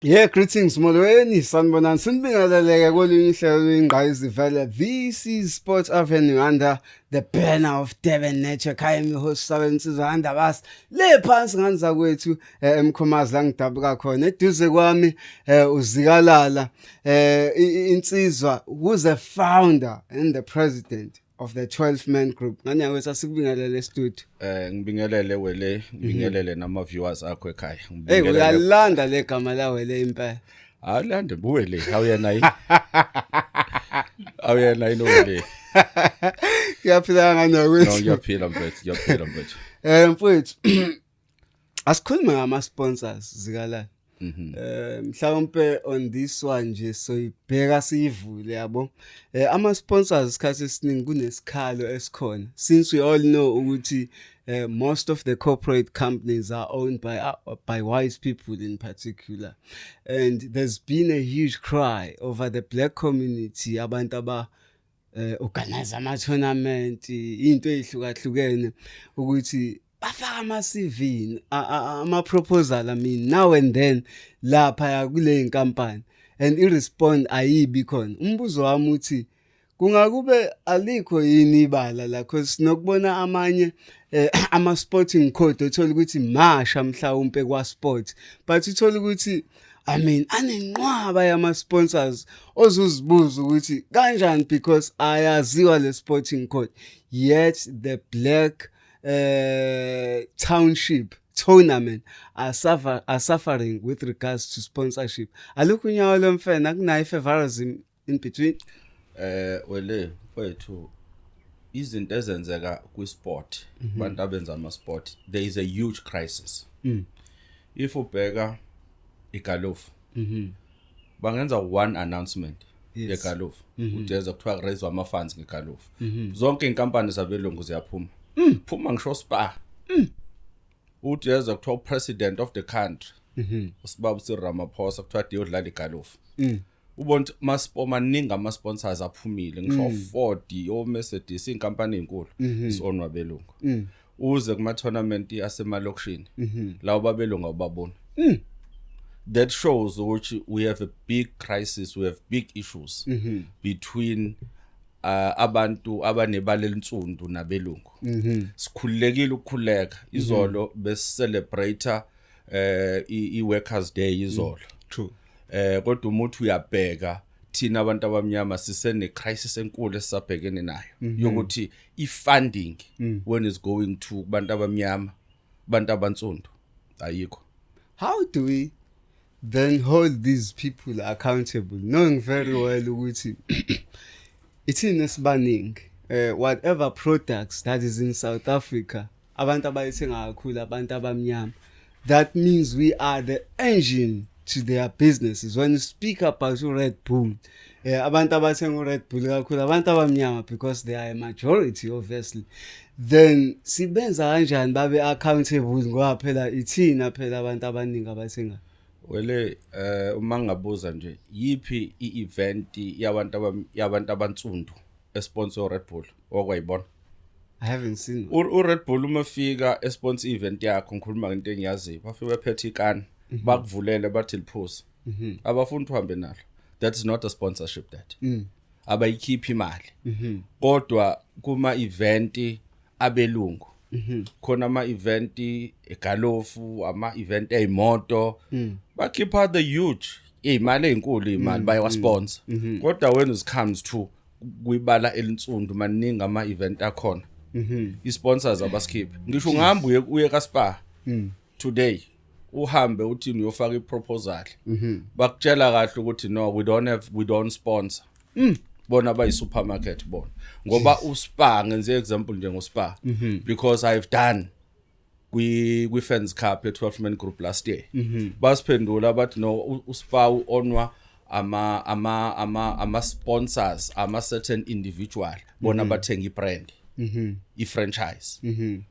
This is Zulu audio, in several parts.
Yeah, greetings molweni sanibonani sinibingeleleke kolunye ihlelo lwingqayizivele. This is Sports Avenue under the banner of Devon Nature. Khaya host Sabensizwa andabasi le phansi nganza kwethu eMkhomazi la ngidabuka khona eduze kwami uzikalala insizwa who's the founder and the president of the 12 man group. Ngani yakwethu asikubingelele studio. Ngibingelele wele, ngibingelele nama viewers akho ekhaya. Hey, uyalanda le gama la wele impela. Alande buwele, awuyena yini? Awuyena yini wele? Kuyaphila ngani yakwethu? No, ngiyaphila mfethu. Mfethu. Asikhulume ngama sponsors zikalala. Mhlawumbe on this one nje soyibheka siyivule yabo. Ama sponsors isikhathi esiningi kunesikhalo esikhona. Since we all know ukuthi most of the corporate companies are owned by wise people in particular, and there's been a huge cry over the black community abantu aba organize ama tournament into ehlukahlukene ukuthi bafaka ama-CV ama-proposal now and then lapha kule inkampani and i-respond ayibi khona. Umbuzo wami uthi kungakube alikho yini ibala la cause sinokubona amanye ama-sporting code othola ukuthi masha mhlawumpe kwa-sport but uthola ukuthi anenqwaba yama-sponsors ozuzibuza ukuthi kanjani because ayaziwa le sporting code yet the black township tournament are suffering with regards to sponsorship. Alukho unyawo lomfana akunayo favorism in between. Wele wethu izinto ezenzeka kwisport abantu abenza ama sport there is a huge crisis. If ubheka igalofu bangenza one announcement yegalofu udeza kuthiwa raise ama funds ngegalofu zonke inkampani zabelungu ziyaphuma phuma ngisho spa uthi yeza kuthiwa president of the country usibaba Ramaphosa kuthiwa diyodlala igalofu ubona maningi ama sponsors aphumile ngisho Ford o Mercedes inkampani ezinkulu isonwa belungu uze kuma tournament yasemalokishini lawo babelungu ababona that shows ukuthi we have a big crisis, we have big issues between abantu abanebala elinsundu nabelungu. Sikhulekile ukukhuleka izolo besicelebrate i-workers day izolo. True. Kodwa umuntu uyabheka thina abantu abamnyama sisene crisis enkulu esabhekene nayo yokuthi i-funding when is going to abantu abamnyama abantu abansundu ayikho. How do we then hold these people accountable knowing very well ukuthi it's in esibaningi whatever products that is in South Africa abantu abayithenga kakhulu abantu abamnyama, that means we are the engine to their businesses. When you speak about Red Bull abantu abathenga Red Bull kakhulu abantu abamnyama because they are a majority obviously, then sibenza kanjani babe accountable ngoba phela ithina phela abantu abaningi abathenga. Wele uma ngabuza nje yipi i-event yabantu abansundu esponsor Red Bull okwayibona? I haven't seen Red Bull uma fika esponsor event yakho ngikhuluma ngento engiyaziyo bafike bephethe ikani bakuvulele bathi liphuza abafuni uhambe nalo. That's not a sponsorship that abayikhiphi imali kodwa kuma event abelungu khona ama event egalofu ama event eyimoto bakhipha the huge imali ezinkulu imali bayawasponsor kodwa when it comes to kwibala elinsundu maningi ama event akhona i-sponsors abaskiphi ngisho ngihamba uye kaSpa today uhambe uthi uyofaka iproposal bakutshela kahle ukuthi no we don't sponsor bona bayi supermarket bona ngoba uSpa ngenze example nje ngoSpa because I've done kwi fans cup 12 man group last year basiphendula bathi no uSpa uonwa ama sponsors ama certain individual bona bathenga ibrand i-franchise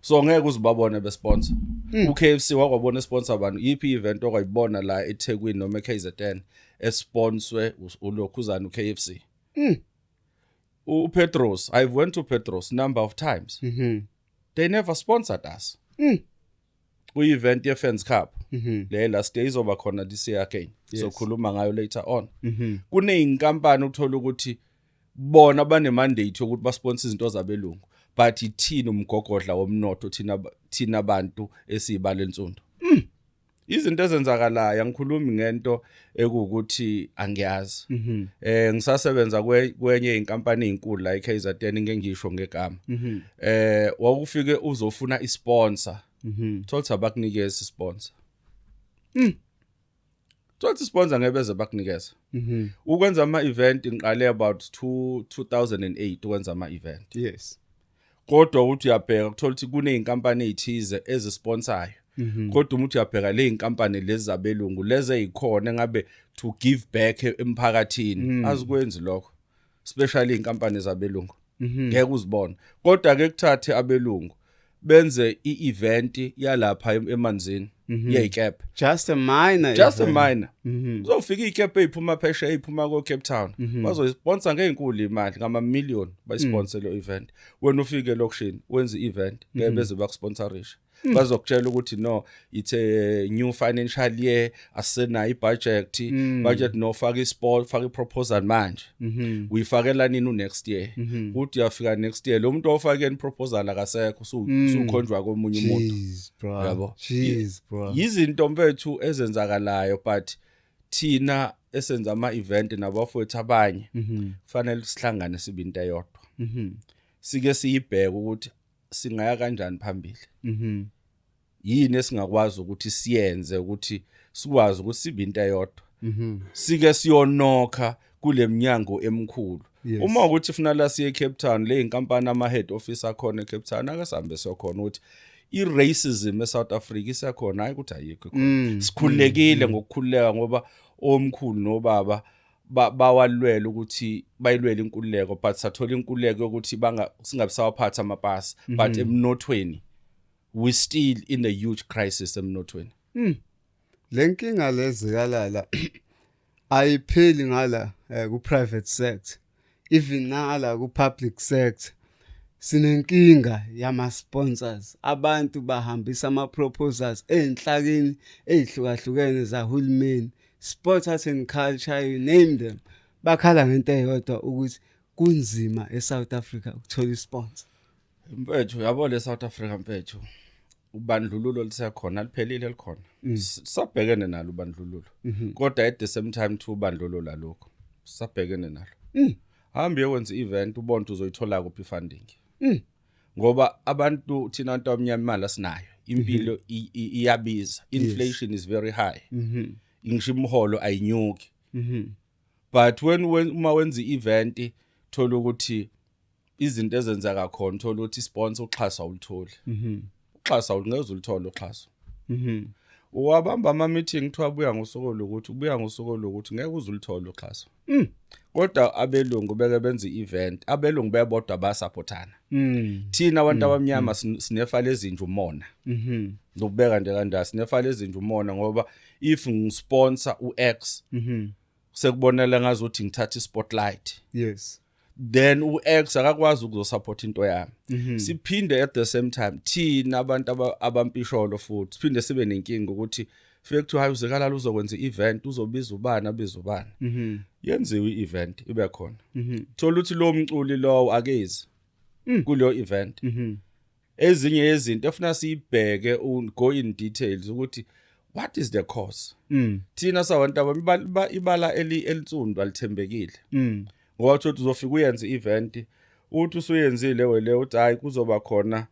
so ngeke uzibabone besponsor uKFC wakwabona sponsor abantu yipi event okwayibona la eThekwini noma eKZN esponswe ulokhuzana uKFC Petros, I've went to Petros number of times. They never sponsored us. We event your fans cup. le last day izoba khona this year again sokhuluma ngayo later on. Kuneyinkampani uthola ukuthi bona bane mandate ukuthi basponsor izinto zabelungu, but ithina umgogodla womnotho thina abantu esibale lenzundo. Izinto ezenzakalayo angikhulumi ngento ekuukuthi angiyazi. Ngisasebenza kwenye inkampani ezinkulu la eKZN ngengisho ngegama. Wakufike uzofuna isponsor. Thola bakunikeza isponsor. Thola isponsor ngebeze bakunikeza. Ukwenza ama event ngiqale about 2008 ukwenza ama event. Yes. Kodwa uthi uyabheka ukuthola ukuthi kuneyinkampani ezithize ezisponsayo. Kodwa umuntu uyabheka le inkampani lezi zabelungu lezi ezikhona engabe to give back emphakathini azikwenzi lokho, especially inkampani zabelungu. Ngeke uzibone. Kodwa ke kuthathe abelungu benze i-event yalapha emanzini yeyikephe. Just a minor. Uzofika ikephe eziphuma phesheya eziphuma ko Cape Town. Bazosponsor ngeenkulu imali ngama-million bayisponsor le event. Wena ufike lokushini wenza i-event ngeke beze bakusponsorisha. Bazokutshela ukuthi no, it's a new financial year, asena budget no faka isport, faka iproposal manje. Uyifakela nini next year? Uthi uyafika next year lo muntu ofake iproposal akasekho usukhonjwa komunye umuntu. Yabo. Jeez bro. Yizinto mfethu ezenzakalayo, but thina esenza ama event nabafowethu abanye kufanele sihlangane sibe into eyodwa. Sike siyibheke ukuthi singaya kanjani phambili. Yini esingakwazi ukuthi siyenze ukuthi sikwazi ukuthi sibe into eyodwa. Sike siyonokha kule minyango emkhulu. Uma ukuthi ufuna la siye Cape Town le inkampani ama head office akhona eCape Town akasambe sokhona ukuthi i-racism eSouth Africa isakhona hayi ukuthi ayikho khona. Sikhulekile ngokukhuleka ngoba omkhulu nobaba bawalwela ukuthi bayilwele inkululeko, but sathola inkululeko ukuthi singabe sawaphatha amapasi, but emnothweni we still in a huge crisis emnothweni. Lenkinga lezikalala ayipheli ngala ku private sector, even nala ku public sector. Sinenkinga yama sponsors, abantu bahambisa ama proposals enhlakeni ezihlukahlukene zahulumeni, sport art and culture, you name them. Bakhala ngento eyodwa ukuthi kunzima eSouth Africa ukuthola isponsor. Mfethu yabo le South Africa mfethu ubandlululo lisekhona liphelile likhona. Sabhekene nalo ubandlululo. Kodwa at the same time to ubandlululo lalokho sabhekene nalo. Hambe wenza event ubone uzoyithola kuphi funding. Ngoba abantu thina abantu abamnyama imali asinayo. Impilo iyabiza. Inflation is very high. Ingisho imholo ayinyuki. But when uma wenza event thola ukuthi izinto ezenzeka khona thola ukuthi sponsor uxhasa ulitholi. Uxhasa ungeze ulithole uxhaso. Uwabamba ama meeting kuthiwa buya ngosokolo ukuthi ngeke uzulithole uxhaso. Kodwa abelungu beke benza event, abelungu bebodwa basupportana. Thina abantu abamnyama sinefala ezinje umona. Lokubeka nje kanjani sinefala ezinje umona ngoba if ngisponsor uX sekubonela ngazuthi ngithatha ispotlight. Yes. Then uX akakwazi ukuzosupport into yami. Siphinde at the same time thina abantu abampisholo futhi siphinde sibe nenkinga ukuthi fike to hayi uzekalala uzokwenza event uzobiza ubani abiza ubani. Yenziwe i-event ibe khona. Thola ukuthi lo mculi lowo akezi kuleyo event. Ezinye yezinto efuna siyibheke go in details ukuthi what is the cause. Thina sabantu ibala elinsundu alithembekile. Ngoba uthi uzofika uyenze event uthi usuyenzile wele uthi hayi kuzoba khona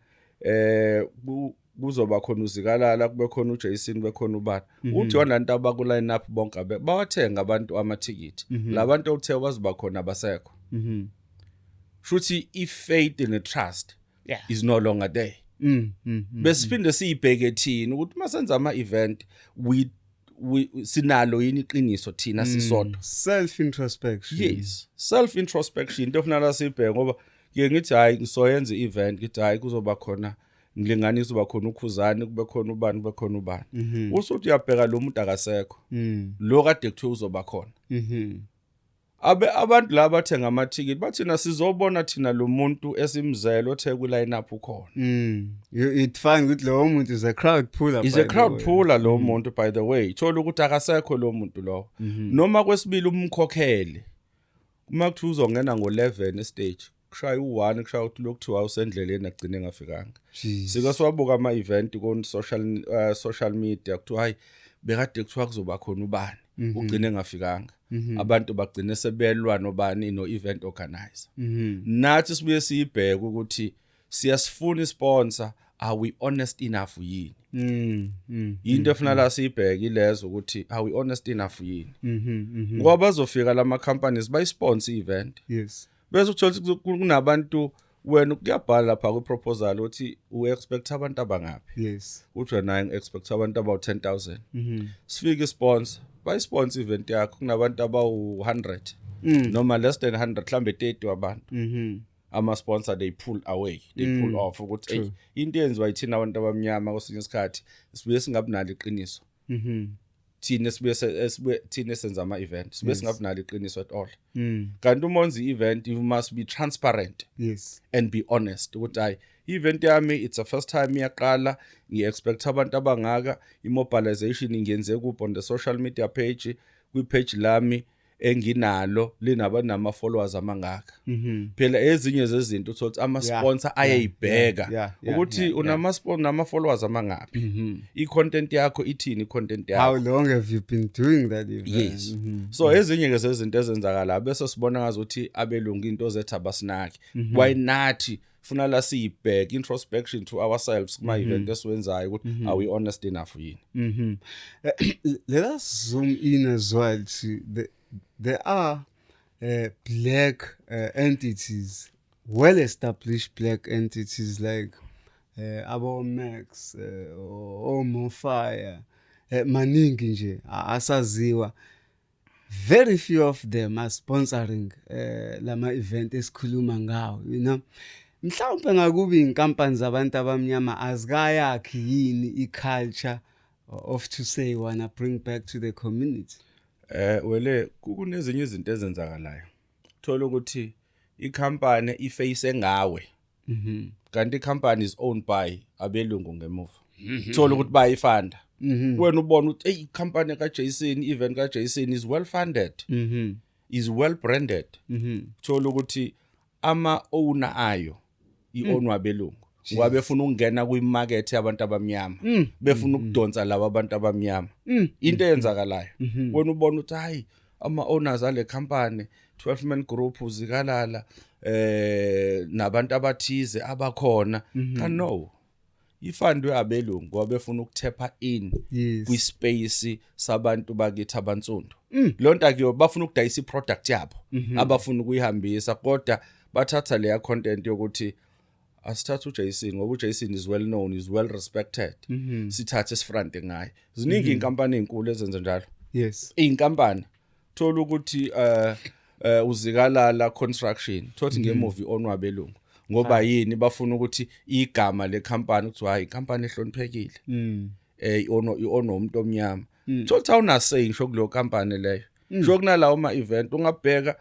kuzoba khona uzikalala kube khona uJason kube khona ubani uthi wanantu abaku line up bonke bawathenga abantu amathikiti labantu othe waziba khona abasekho. Shuthi i-faith and trust is no longer there. Besiphinde siyibheke thina ukuthi masenza ama event we sinalo yini iqiniso thina sisodwa. Self introspection. Yes, self introspection into ofuna la sibheke ngoba ke ngithi hayi ngisoyenza event ngithi hayi kuzoba khona ngilinganisa uba khona ukhuzani kube khona ubani kube khona ubani. Usuthi uyabheka lo muntu akasekho. Lo kade kuthiwa uzoba khona. abantu laba bathenga amathikiti bathina sizobona thina lo muntu esimzelo othe ku line up ukhona. It find ukuthi lo muntu is a crowd puller. Is a crowd puller lo muntu, by the way. Thola ukuthi akasekho lo muntu lo. Noma kwesibili umkhokhele. Uma kuthi uzongena ngo11 stage, kushaya u1 kushaya ukuthi lokuthiwa usendleleni agcine engafikanga. Sika siwabuka ama event ku social media kuthiwa hayi bekade kuthiwa kuzoba khona ubani ugcine engafikanga. Abantu bagcine sebelwa nobani no event organizer. Nathi sibuye siyibheke ukuthi siyasifuna isponsor, are we honest enough yini? Into efuna la siyibheke ilezo ukuthi are we honest enough yini? Ngoba bazofika lama companies bayisponsor event. Yes. Bese uthola ukuthi kunabantu wena kuyabhala lapha ku proposal uthi u expect abantu abangaphi. Yes. Uthi wena expect abantu about 10,000. Sifike sponsor bayisponsor event yakho kunabantu abawu 100 noma less than 100 mhlambe 30 wabantu. Ama sponsor they pull away, they pull off ukuthi into yenziwa yithina abantu abamnyama kwesinye isikhathi sibuye singabinalo iqiniso. Thina thina senza ama event sibuye singabinalo iqiniso at all. Kanti umonzi event you must be transparent. Yes. And be honest ukuthi hayi event yami it's a first time iyaqala ngi-expect abantu abangaka immobilization ingenze kuphi on the social media page kwi-page lami enginalo linama followers amangaka. Phela ezinye zezinto uthola ama sponsor ayayibheka ukuthi unama followers amangaphi. I-content yakho ithini i-content yakho? How long have you been doing that event? Yes. So ezinye ke zezinto ezenzakala bese sibona ngazuthi abelungu into zethu abasinaki. Why nathi funa la siyibheke introspection to ourselves kuma event esiwenzayo ukuthi are we honest enough yini? Let us zoom in as well to there are black entities, well-established black entities like Abo Max or Mofire, maningi nje asaziwa. Very few of them are sponsoring lama event esikhuluma ngawo, you know. Mhlawumbe ngakubi inkampani zabantu abamnyama azikayakhi yini iculture of to say wanna bring back to the community. Wele kunezinye izinto ezenzakalayo. Thola ukuthi ikhampani iface ngawe. Kanti ikhampani is owned by abelungu ngemuva. Thola ukuthi bayifanda. Wena ubona ukuthi hey ikhampani ka Jason, event ka Jason is well funded. Is well branded. Thola ukuthi ama owner ayo i-ownwa abelungu. Ngoba befuna ukungena kwi-market yabantu abamnyama. Befuna ukudonsa laba abantu abamnyama. Into eyenzakalayo. Wena ubona ukuthi hayi ama owners ale company 12 man group uzikalala nabantu abathize abakhona. No. Ifandwe abelungu ngoba befuna ukutapha in kwi-space sabantu bakithi abansundu. Lonto akuyo bafuna ukudayisa i-product yabo abafuna ukuyihambisa kodwa bathatha leya content yokuthi asithatha uJason ngoba uJason is well known, is well respected. Sithathe isifront ngaye. Ziningi inkampani ezinkulu ezenza njalo. Yes. Inkampani thola ukuthi uzikalala construction thothi ngemovie onwabelungu ngoba yini bafuna ukuthi igama lekhampani kuthiwa hayi inkampani ehloniphekile. Ono umuntu omnyama. Thola una saying sho kulo company leyo. Sho kunalawo ama event ungabheka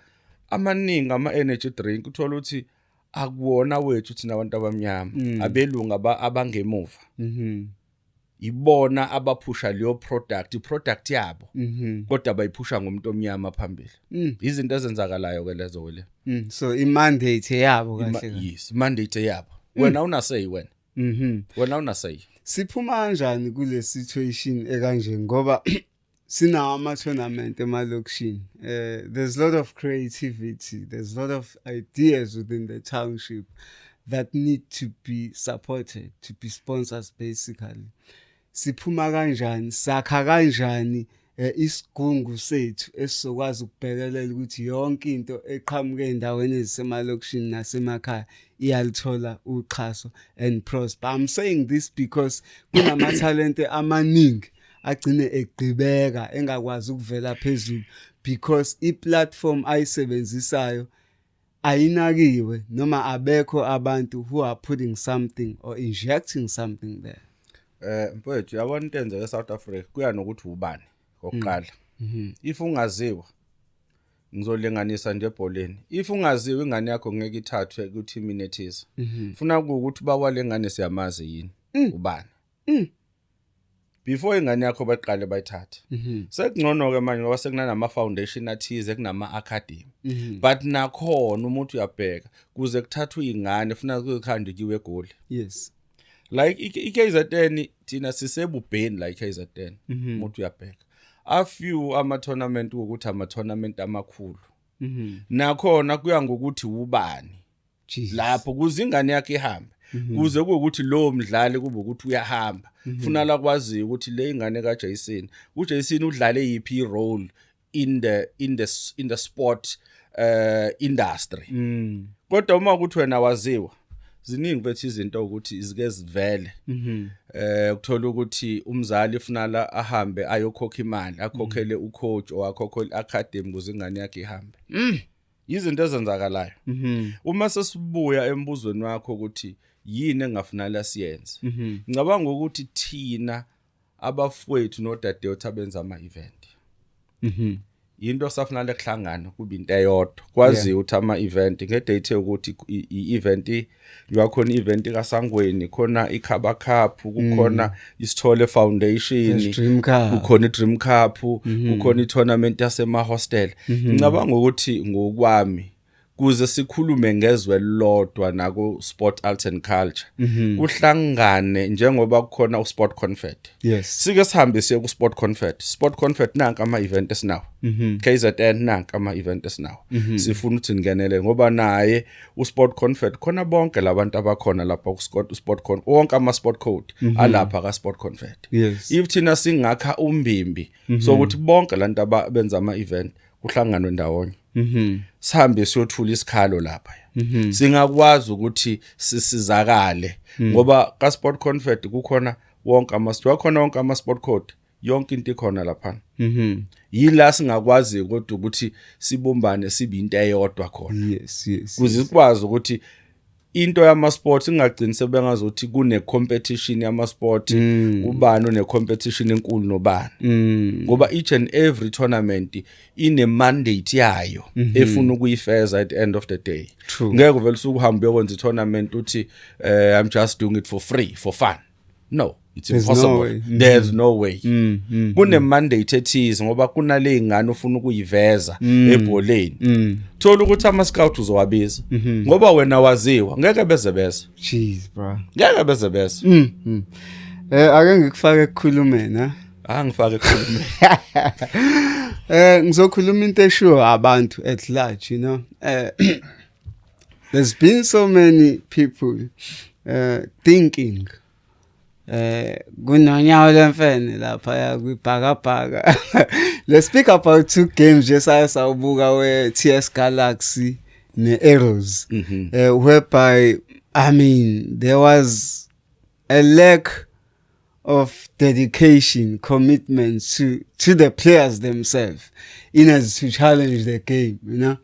amaningi ama energy drink uthola ukuthi akuwona wethu thina abantu abamnyama abelungu abangemuva. Ibona abaphusha leyo product, i-product yabo kodwa bayiphusha ngomuntu omnyama phambili. Izinto ezenzakalayo ke lezo wele. So i-mandate yabo kahle. Yes, mandate yabo. Wena una say wena. Wena una say. Siphuma kanjani kule situation ekanje ngoba sina ama tournament emalokishini. There's a lot of creativity, there's a lot of ideas within the township that need to be supported, to be sponsors basically. Siphuma kanjani, sakha kanjani isigungu sethu esizokwazi ukubhekelela ukuthi yonke into eqhamuke endaweni ezisemalokishini nasemakhaya iyalithola uxhaso and prosper. I'm saying this because kunama talent amaningi agcine egqibeka engakwazi ukuvela phezulu because i-platform ayisebenzisayo ayinakiwe noma abekho abantu who are putting something or injecting something there. Mfowethu yabona into enzeke eSouth Africa kuya nokuthi ubani oqala. If ungaziwa ngizolinganisa nje ebholeni. If ungaziwe ingane yakho ngeke ithathwe ku team inethiza. Funa ukuthi bawale ngane siyamazi yini ubani. Before ingane yakho baqale bayithathe. Sekungcono ke manje ngoba sekunama foundation athize kunama academy. But nakhona umuntu uyabheka kuze kuthathwe ingane funa kukhande kiwe egoli. Yes. Like iKZN thina sisebubheni la iKZN umuntu uyabheka. A few ama tournament ukuthi ama tournament amakhulu. Nakhona kuya ngokuthi ubani. Lapho kuze ingane yakhe ihambe. Kuze ukuthi lo mdlali kube ukuthi uyahamba. Funa la kwazi ukuthi le ingane kaJason, uJason udlale yipi role in the sport industry. Kodwa uma ukuthi wena waziwa ziningi bethu izinto ukuthi izike zivele. Ukuthola ukuthi umzali ufuna la ahambe ayokhokha imali, akhokhele ucoach or akhokhele academy kuze ingane yakhe ihambe. Izinto ezenzakalayo. Uma sesibuya embuzweni wakho ukuthi yini engafanele siyenze. Ngicabanga ukuthi thina abafowethu nodadewethu abenza ama event. Into safanele kuhlangana kube into eyodwa. Kwazi ukuthi ama event ngedate ukuthi i-event yakhona i-event kaSangweni khona iKhaba Cup kukhona isithole foundation kukhona iDream Cup kukhona itournament yasema hostel. Ngicabanga ukuthi ngokwami kuze sikhulume ngezwe lodwa nako sport art and culture kuhlangane njengoba kukhona usport confed. Sike sihambe siye ku sport confed nanka ama event esinawo. KZN nanka ama event esinawo. Sifuna ukuthi ningenele ngoba naye usport confed khona bonke labantu abakhona lapha ku sport con wonke ama sport code alapha ka sport confed. If thina singakha umbimbi so ukuthi bonke lantu abenza ama event kuhlanganwe ndawonye. Sihambe siyothula isikhalo lapha. Singakwazi ukuthi sisizakale ngoba ka sport confed kukhona wonke ama sport code yonke into ikhona lapha. Yila singakwazi ukuthi sibumbane sibe into eyodwa khona. Kuze sikwazi ukuthi into yama sports ingagcini sebengazothi kune competition yama sport ubani one competition enkulu nobani ngoba each and every tournament ine mandate yayo efuna ukuyifeza at the end of the day. Ngeke vele ukuhamba uyokwenza tournament uthi I'm just doing it for free for fun. No, it's impossible. There's no way. Kune mandate ethize ngoba kunale ingane ufuna ukuyiveza ebholeni. Thola ukuthi ama scout uzowabiza ngoba wena waziwa ngeke bezebeza. Jeez bro. Ngeke bezebeza. Ake ngikufake ekukhulumeni ngifake ekukhulumeni. Ngizokhuluma into eshiwo abantu at large, you know. There's been so many people thinking kunonyawo lemfene lapha ya kwibhakabhaka. Let's speak about two games just sawubuka we TS Galaxy ne Arrows whereby I mean there was a lack of dedication, commitment to the players themselves in as to challenge the game, you know.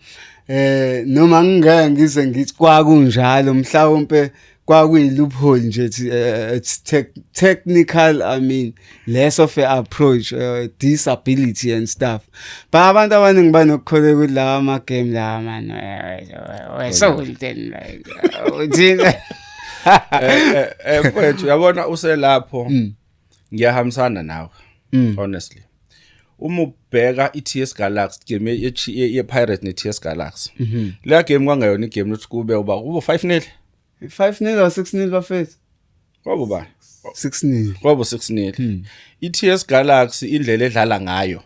Noma ngeke ngize ngithi kwakunjalo mhlawumbe kwakuyi loophole nje it's technical, I mean less of an approach, disability and stuff. But abantu abaningi banokukholeka ukuthi lawa ama game lawa man wesolten like uthina mfethu yabona uselapho ngiyahambisana nawe honestly. Uma ubheka iTS Galaxy game ye Pirates ne TS Galaxy la game kwangayona igame lokuthi kube 5-0 5-0 or 6-0 bafethu kwakuba 6-0 kwabo 6-0. iTS Galaxy indlela edlala ngayo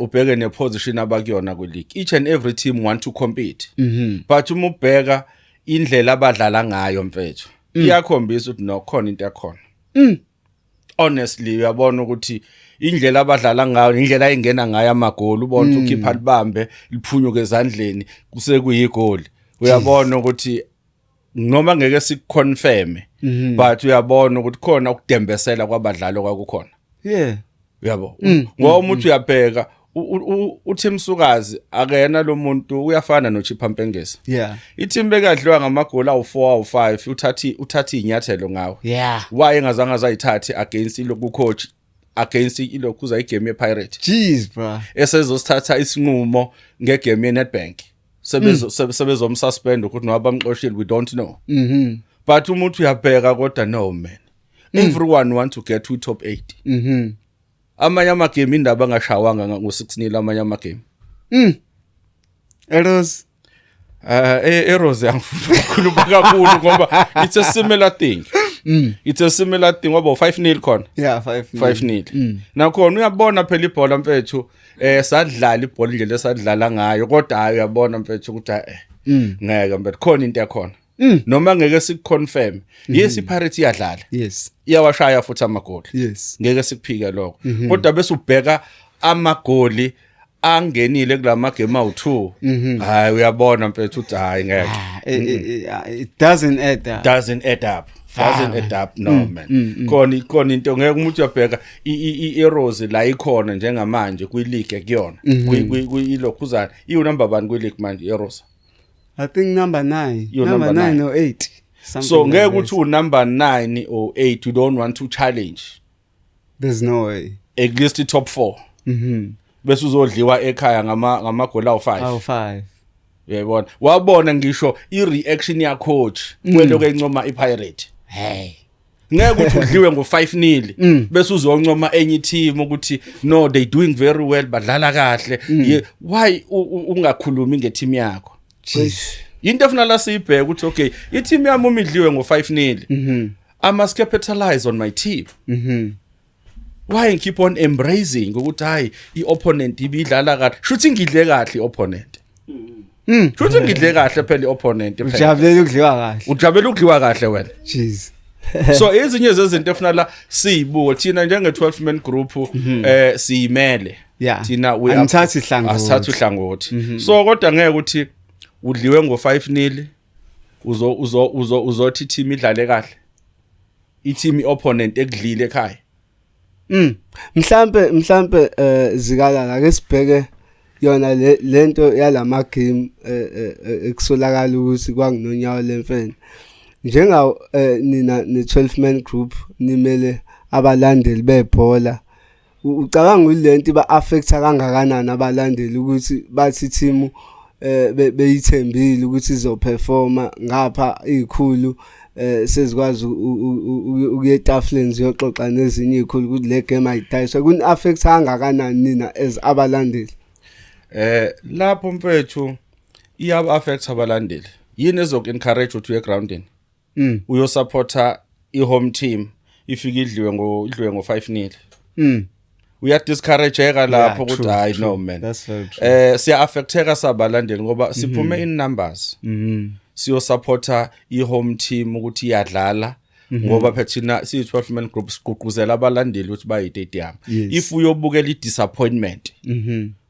ubheke ne position abakuyona ku league, each and every team want to compete but uma ubheka indlela abadlala ngayo mfethu iyakhombisa ukuthi nokhona into yakhona. Honestly uyabona ukuthi indlela abadlala ngayo indlela ayingena ngayo amagoli ubona ukhipha libambe liphunyuke ezandleni kusekuyigoli. Uyabona ukuthi noma ngeke sikuconfirme but uyabona ukuthi khona ukudembesela kwabadlali kwakukhona. Uyabo ngoba umuntu uyabheka uThim Sukazi akena lo muntu uyafana noChipha Mpengezi. Iteam bekadliwa ngamagoli awu4 awu5 uthathi inyathelo ngawo. Why engazange azayithathe against lo coach against ilokhuza igame yePirate jeez bro esezosithatha isinqumo ngegame yeNetbank sebezomsuspend ukuthi noba bamxoshile we don't know but umuntu uyabheka kodwa no man everyone want to get to top 8 amanye amagame indaba angashawanga ngo6-0 amanye amagame Eros Eros angifuna ukukhuluma kakhulu ngoba it's a similar thing it's a similar thing ngoba 5-0 khona yeah 5-0 nakhona uyabona phela ibhola mfethu sadlala ibhola indlela esadlala ngayo kodwa hayi uyabona mfethu ukuthi ngeke mfethu khona into yakhona noma ngeke sikuconfirm yes iPirates iyadlala yes iyawashaya futhi amagoli yes ngeke sikuphike lokho kodwa bese ubheka amagoli angenile kulama game awu2 hayi uyabona mfethu uthi hayi ngeke it doesn't add up doesn't add up no man khona into ngeke umuntu uyabheka iEros la ikhona njengamanje kwileague ekuyona kuyilokhuzana number 1 kwileague manje iEros I think number 9 or 8 so ngeke uthi number 9 or 8 you don't want to challenge there's no way at least top 4 bese uzodliwa ekhaya ngamagoli awu5 uyabona wabona ngisho ireaction ya coach kweloko encoma iPirate hey ngeke uthi udliwe ngo5-0 bese uzoncoma enye team ukuthi no they doing very well badlala kahle why ungakhulumi ngeteam yakho into efuna la siyibheke ukuthi okay i-team yami umidliwe ngo5-0 I must capitalize on my team why keep on embracing ukuthi hayi iopponent ibidlala kahle shuthi ngidle kahle iopponent shuthi ngidle kahle phela iopponent phela ujabulela ukudliwa kahle wena jeez so ezinye zezinto efuna la siyibuko thina njenge 12 man group siyimele thina we asithatha uhlangothi so kodwa ngeke ukuthi udliwe ngo5-0 uzothi team idlale kahle i-team opponent ekudlile ekhaya mhlambe zikalala ke sibheke yona lento yalama game ekusolakala ukuthi kwanginonyawo lemfene njenga nina ne12 man group nimele abalandeli bebhola ucabanga ulento ba affecta kangakanani abalandeli ukuthi bathi team beyithembile ukuthi izoperforma ngapha izikhulu sezikwazi ukuyetafuleni ziyoxoxa nezinye izikhulu ukuthi le game ayidayiswa kuni affect kangakanani nina as abalandeli lapho mfethu iyaba affect abalandeli yini ezok encourage ukuthi uye groundini uyo supporter i-home team ifika idliwe ngo5-0 uya discourageka lapho ukuthi hayi no man that's very true siya affecteka sabalandeli ngoba siphume in numbers siyo supporter i-home team ukuthi iyadlala ngoba phethina siyi12 man group siqhuquzela abalandeli ukuthi bayi stadium if uyobukela i-disappointment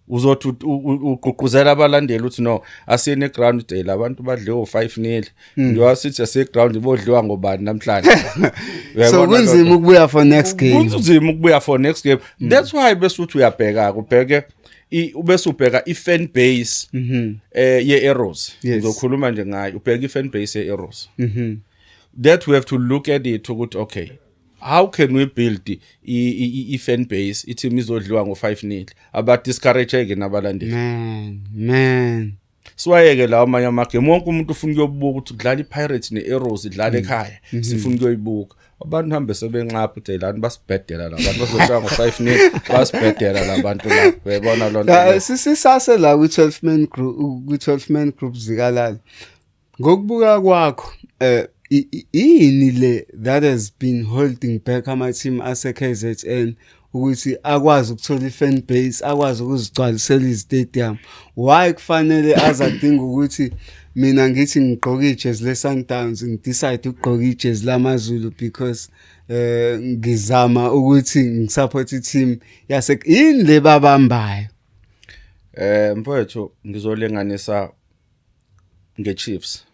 uzothi uqhuquzela abalandeli ukuthi no asiyene ground day labantu badliwe u5-0 njengoba sithi ase ground ibodliwa ngobani namhlanje so kunzima ukubuya for next game kunzima ukubuya for next game that's why besuthi uyabheka ubheke ubese ubheka i-fan base ye-Eros uzokhuluma nje ngayo ubheka i-fan base ye-Eros that we have to look at it ukuthi okay how can we build i-fan base i-team izodliwa ngo5-0 aba discourage nabalandeli man siwayeke lawo amanye amagame wonke umuntu ufuna ukuyobuka ukuthi kudlala iPirates neEros idlala ekhaya sifuna ukuyoyibuka abantu hambe sebenqapha ukuthi lana basibhedela labantu bazoshaya ngo5-0 basibhedela labantu la uyabona lonto sisase la ku12 man group zikalala ngokubuka kwakho ini le that has been holding back ama team ase KZN ukuthi akwazi ukuthola i-fan base akwazi ukuzigcwalisela izitadium why kufanele azadinga ukuthi mina ngithi ngigqoka ijezi leSundowns ngidecide ukugqoka ijezi lamaZulu because ngizama ukuthi ngisupport i-team yase yini le babambayo mfowethu ngizolenganisa ngeChiefs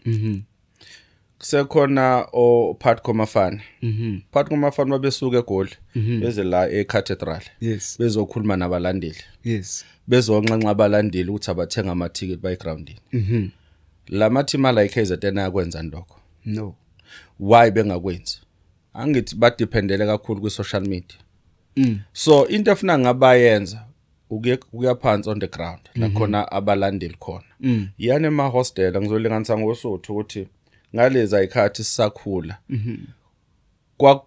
kusekhona oPhatco Mafana Phatco Mafana babesuka eGoli beze la eCathedral bezokhuluma nabalandeli bezonxenxa abalandeli ukuthi abathenga ama ticket by groundini lama team la iKZN ayakwenza ndoko no why bengakwenzi angithi ba dependele kakhulu ku social media So into efuna ngabayenza ukuya phansi on the ground la khona abalandeli khona yani ema hostel ngizolinganisa ngosuthu ukuthi ngalezi ayikhathi sisakhula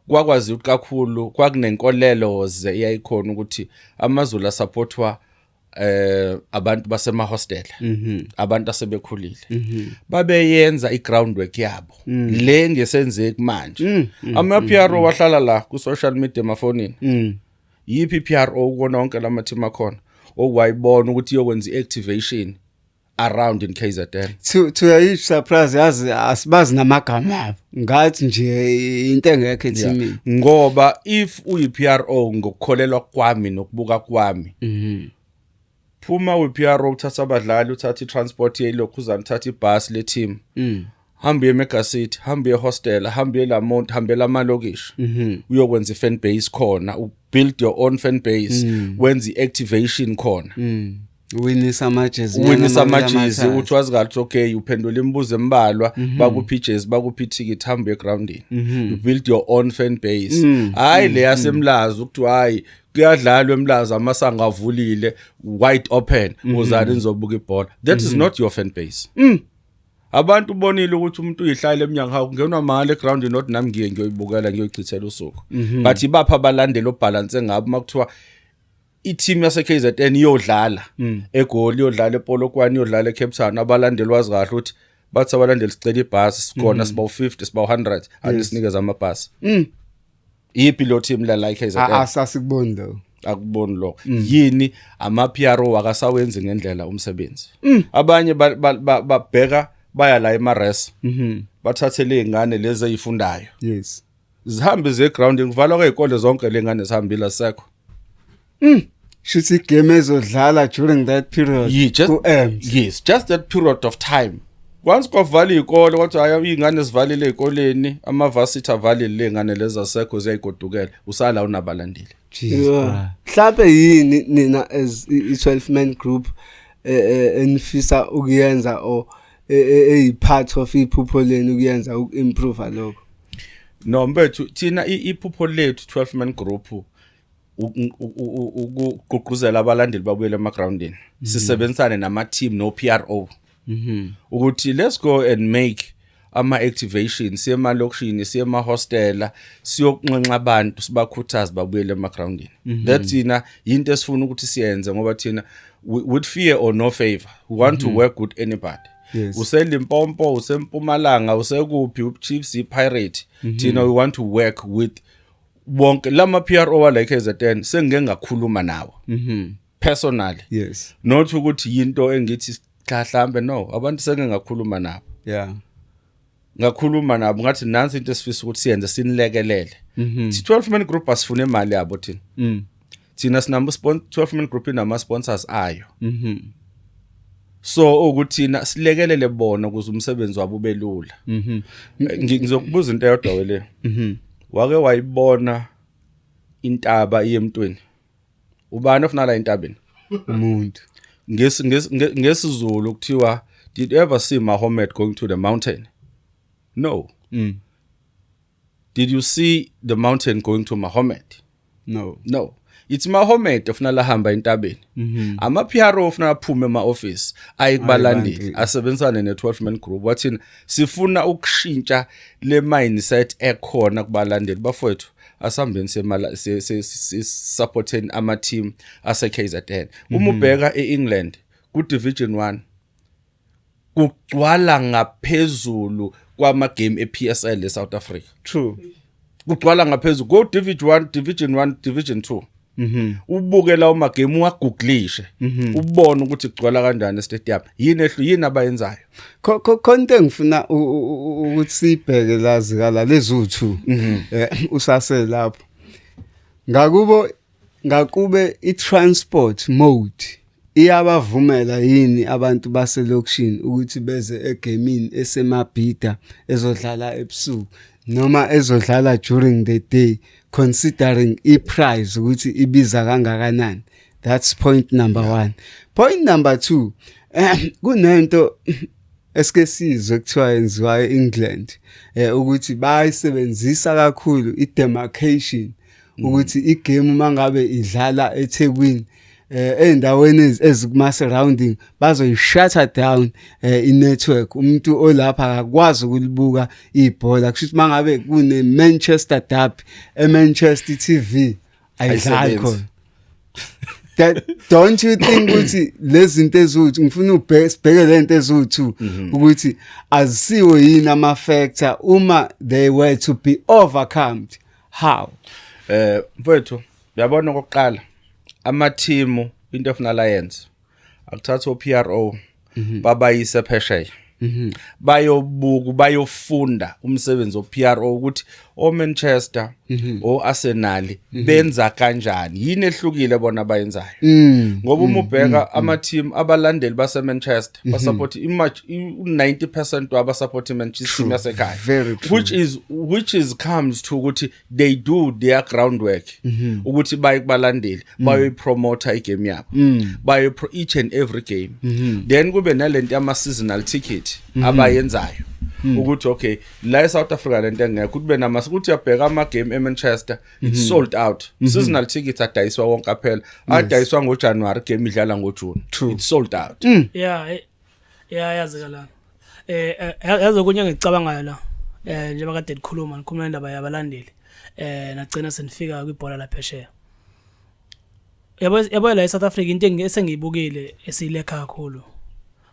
kwakwazi ukuthi kakhulu kwakunenkolelo ze iyayikhona ukuthi amaZulu asupportwa abantu basema hostel abantu asebekhulile babeyenza igroundwork yabo le ngesenzeki manje ama PRO wahlala la ku social media emafonini yipi PRO ukona wonke lama team akhona owayibona ukuthi iyokwenza iactivation around in KZN to your huge surprise yazi asibazi namagama abo ngathi nje into engekho ethimini ngoba if uyi PRO ngokukholelwa kwami nokubuka kwami phuma we PRO uthatha abadlali uthatha iTransport yelokhu uzanithatha ibus le team hambe eMega City hambe ehostel hambe eLamont hambe laMalokishi uyokwenza ifan base khona build your own fan base wenza iactivation khona winisa amajezi uthi wazi kahle okay uphendula imibuzo embalwa bakuphi ijezi bakuphi ticket hambe egroundini you build your own fan base hayi le yasemlazi ukuthi hayi kuyadlalwa emlazi amasanga avulile wide open uzani nizobuka ibhola that is not your fan base abantu ubonile ukuthi umuntu uyihlala eminyango hawu ngenwa mangale eground not nami ngiyoyibukela ngiyoyichithela usuku but ibapha abalandeli obalance ngabo makuthiwa i-team yase KZN iyodlala eGoli iyodlala ePolokwane iyodlala eCape Town abalandeli wazi kahle ukuthi bathi abalandeli sicela ibhasi sikona siba u50 siba u100 anisinikeza amabhasi yipi lo team la like KZN asasikuboni lo akuboni lo yini ama PRO akasawenzi ngendlela umsebenzi abanye babheka baya la emares bathathele izingane lezi ezifundayo yes zihambe ze ground ngivalwa kwezikole zonke lengane zihambile sekho shuthi game ezodlala during that period yes just that period of time once kwavala izikole kwathi hayi izingane zivalile ezikoleni ama varsity avalile lengane lezi zasekho ziyayigodukela usala unabalandeli mhlawumbe yini nina as i12 man group enifisa ukuyenza o part of iphupho lenu ukuyenza ukuimprove lokho no mbethu thina iphupho lethu 12 man group ukuqhuquzela abalandeli babuyele emagroundini sisebenzisane nama team no PRO ukuthi let's go and make ama activations siyemalokishini siyemahostela siyokunxenxa abantu sibakhuthaza babuyele emagroundini that thina into esifuna ukuthi siyenze ngoba thina with fear or no favor we want to work with anybody useLimpopo useMpumalanga usekuphi uChiefs iPirate thina we want to work with bonke lama PRO wala KZN sengike ngakhuluma nawo personally yes not ukuthi into engithi mhlambe no abantu sengike ngakhuluma nabo ngakhuluma nabo ngathi nansi into esifisa ukuthi siyenze sinilekelele thi 12 man group asifune imali yabo thina thina sinamba 12 man group inama sponsors ayo so ukuthi na silekelele bona ukuze umsebenzi wabo ubelula ngizokubuza into eyodwa wele wake wayibona intaba iyemntweni ubani ofuna la intabeni umuntu ngesizulu kuthiwa did you ever see Muhammad going to the mountain no did you see the mountain going to Muhammad no it's Muhammad ofuna la hamba intabeni ama PRO ofuna aphume ema office ayikubalandeli asebenzisane ne12 man group wathina sifuna ukushintsha le mindset ekhona kubalandeli bafowethu asambeni semala supporting ama team ase KZN uma ubheka eEngland ku division 1 kugcwala ngaphezulu kwama game ePSL eSouth Africa true kugcwala ngaphezulu go division 1 division 2 ubuke la uma game wagooglishe ubone ukuthi kugcwala kanjani estadium yini abayenzayo konke ngifuna ukuthi sibheke lazikala lezu2 usase lapho ngakube iTransport mode iyabavumela yini abantu baselokishini ukuthi beze egamini esemabhida ezodlala ebusuku noma ezodlala during the day considering iprice ukuthi ibiza kangakanani that's point number 1 point number 2 kunento eske sizwe kuthiwa yenziwa eEngland ukuthi bayisebenzisa kakhulu idemarcation ukuthi igame mangabe idlala eThekwini endaweni ezikuma surrounding bazoyishutha down inetwork umuntu olapha akakwazi ukulibuka ibhola kusho mangabe kune Manchester derby eManchester TV ayidlali khona. Don't you think ukuthi lezi zinto eziwu ngifuna ubheke lento eziwu2 ukuthi azisiwe yini ama factor uma they were to be overcome how mfowethu uyabona okokuqala ama team into efuna alliance akuthatha oPRO babayise phesheya bayobuka bayofunda umsebenzi oPRO ukuthi oManchester oArsenal benza kanjani yini ehlukile bona abayenzayo ngoba uma ubheka ama team abalandeli baseManchester basupport imatch 90% waba support iManchester yasekhaya which is comes to ukuthi they do their groundwork ukuthi balandeli bayopromote igame yabo bayo each and every game then kube nalento ama seasonal ticket abayenzayo ukuthi okay la eSouth Africa lento engekho kube namasi ukuthi uyabheka ama game eManchester it's sold out seasonal tickets adayiswa wonke aphela adayiswa ngoJanuary game idlala ngoJune it's sold out yeah yazikala yazi kunye ngicabangayo la njengoba kade ngikhuluma indaba yabalandeli nagcina senifika kwibhola laphesheya yabo la eSouth Africa into esengiyibukile esiyilekha kakhulu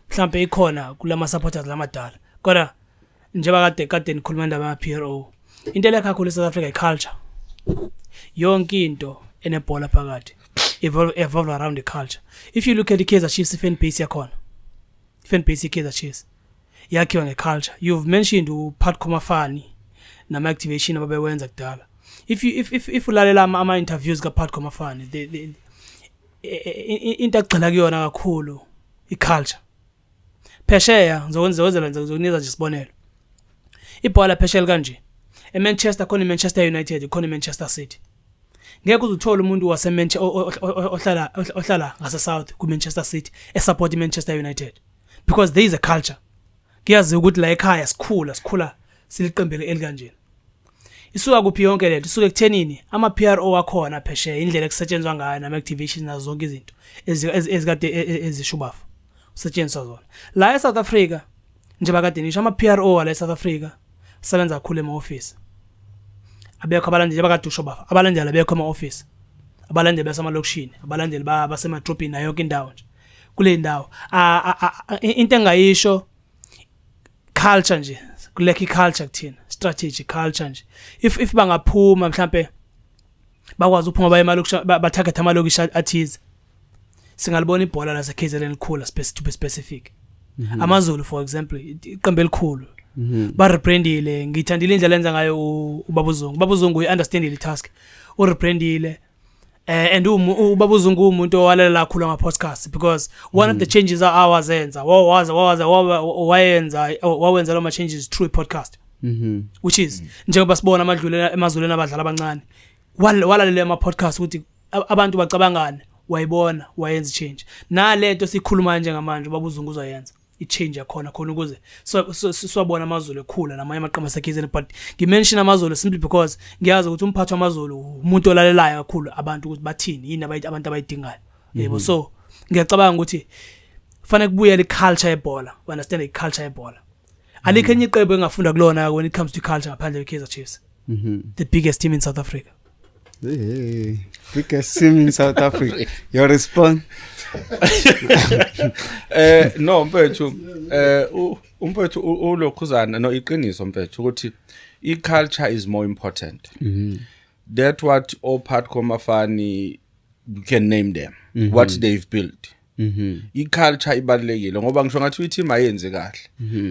mhlambe ikhona kulama supporters lamadala kodwa njengoba kade nikhuluma indaba ya PRO into lekha kakhulu eSouth Africa iculture yonke into enebhola phakathi evolve around the culture. If you look at the Kaizer Chiefs fan base yakhona fan base Kaizer Chiefs yakhiwa ngeculture. You've mentioned uPat Komafani nama activation ababewenza kudala. If ulalela ama interviews kaPat Komafani into agcila kuyona kakhulu iculture. Phesheya ngizokwenza nje isibonelo. Ibhola phesheya kanje. eManchester khona iManchester United khona iManchester City. Ngeke uzuthola umuntu waseManchester ohlala ngase South kuManchester City esupport iManchester United because there is a culture. Kuyazi ukuthi la ekhaya sikhula siliqembele elikanje. Isuka kuphi yonke lento isuka ekuthenini ama PRO akhona phesheya indlela ekusetshenzwa ngayo nama activation nazo zonke izinto ezikade ezishubafu usetshenziswa zona. La eSouth Africa njengoba kade nisho ama PRO la eSouth Africa sebenza kakhulu ema-office. Abekho abalandeli abakade ushobafa abalandeli abekho ema-office abalandeli basemalokishini abalandeli basemadrobhini nayo yonke indawo nje kule ndawo into engayisho culture nje kulekhi culture kuthina strategy culture nje if bangaphuma mhlambe bakwazi ukuphuma baye emalokishini batarget amalokishi athize singalibona ibhola la seKZN likhula to be specific. AmaZulu for example iqembe elikhulu ba rebrandile ngithandile indlela lenza ngayo ubabuzungu uyiunderstand le task u rebrandile and ubabuzungu umuntu owalela kakhulu ama podcast because one of the changes awazenza wawenza lo ma changes through a podcast which is njengoba sibona amadlule emazuleni abadlala abancane walalela ama podcast ukuthi abantu bacabangane wayibona wayenza change nalento sikhuluma njengamanje ubabuzungu uzoyenza i-change yakhona khona ukuze swabona amazulu ekhula namanye amaqembu aseKZN but ngimention amazulu simply because ngiyazi ukuthi umphathi wamazulu umuntu olalelayo kakhulu abantu ukuthi bathini yini abantu abayidingayo yebo so ngiyacabanga ukuthi kufanele kubuye le culture yebhola understand the culture yebhola alikho enye iqembu engafunda kulona when it comes to culture ngaphandle kweKaizer Chiefs the biggest team in South Africa. Hey, biggest team in South Africa. Your response? No mfethu umfethu ulokhuzana no iqiniso mfethu ukuthi i-culture is more important. That what oPat Komafani you can name them what they've built. I-culture ibalekile ngoba ngisho ngathi i-team ayenze kahle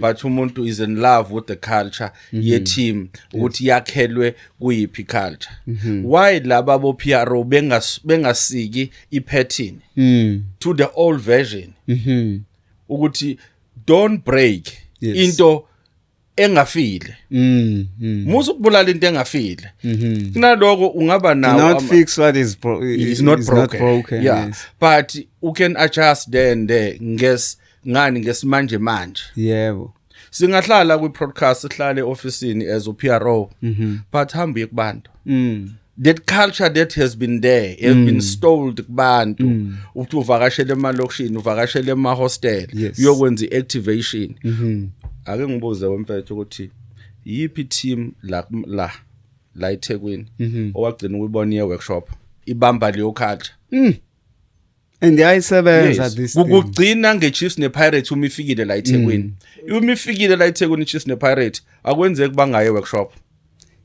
but umuntu is in love with the culture ye team ukuthi yakhelwe kuyipi culture. Why laba bo PRO bengasiki i-pattern to the old version ukuthi don't break into engafile musu kubulala into engafile kunaloko ungaba nawo not fix what is not broken. Yeah. Yes. But you can adjust there and there ngesimanje manje yebo singahlala kwi podcast sihlale officeini as uPRO but hambe kubantu that culture that has been there has been stoled kubantu ukuthi uvakashele emalokishini uvakashele ema-hostel uyokwenza i-activation ake ngibuze wemfethu ukuthi yipi team la eThekwini owagcina ukuyibona ye-workshop ibamba leyo culture and yayisebenza this thing kugcina ngeChiefs nePirates uma ifikile la eThekwini uma ifikile la eThekwini iChiefs nePirates akwenzeki bangaye workshop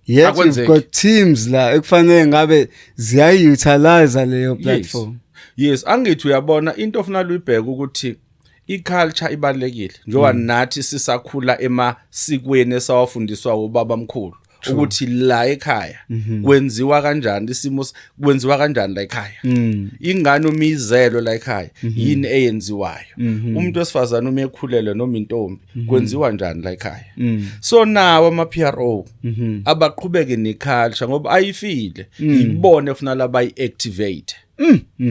yet you've got teams la ekufanele ngabe ziyayi-utilize leyo platform yes angithi uyabona into ofuna luyibheka ukuthi iculture ibalekile njengoba nathi sisakhula emasikweni esawafundiswa ubaba mkhulu ukuthi la ekhaya kwenziwa kanjani isimo kwenziwa kanjani la ekhaya ingane umizelo la ekhaya yini eyenziwayo umuntu wesifazana uma ekhulele noma intombi kwenziwa njani la ekhaya so nawo ama PRO abaqhubeke neculture ngoba ayifile ibone ufuna laba yi-activate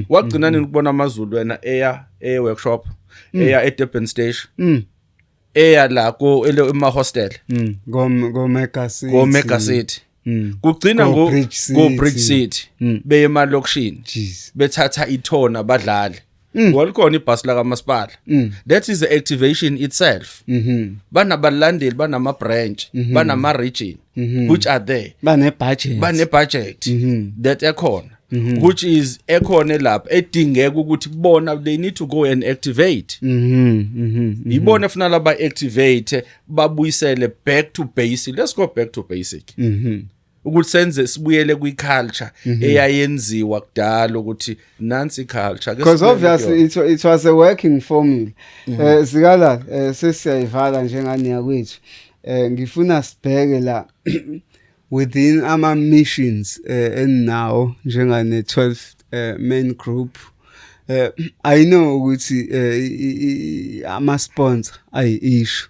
wagcina nini ukubona amaZulu wena eya workshop eya eDurban station eya la ko ema-hostel go Mega City kugcina go Bridge City beye emalokishini bethatha ithona badlale walikhona ibhasi la kamasipala that is the activation itself banabalandeli banama branch banama region which are there bane budget that ekhona which is ekhona lapha edingeka ukuthi bona they need to go and activate ibona funa laba activate babuyisele back to basic let's go back to basic ukuthi senze sibuyele kwi-culture eyayenziwa kudala ukuthi nansi culture because obviously it was a working formula sikala sesiyayivala njengani yakwethu ngifuna sibheke la within ama missions and now njengane 12 main group I know ukuthi ama sponsor ayi issue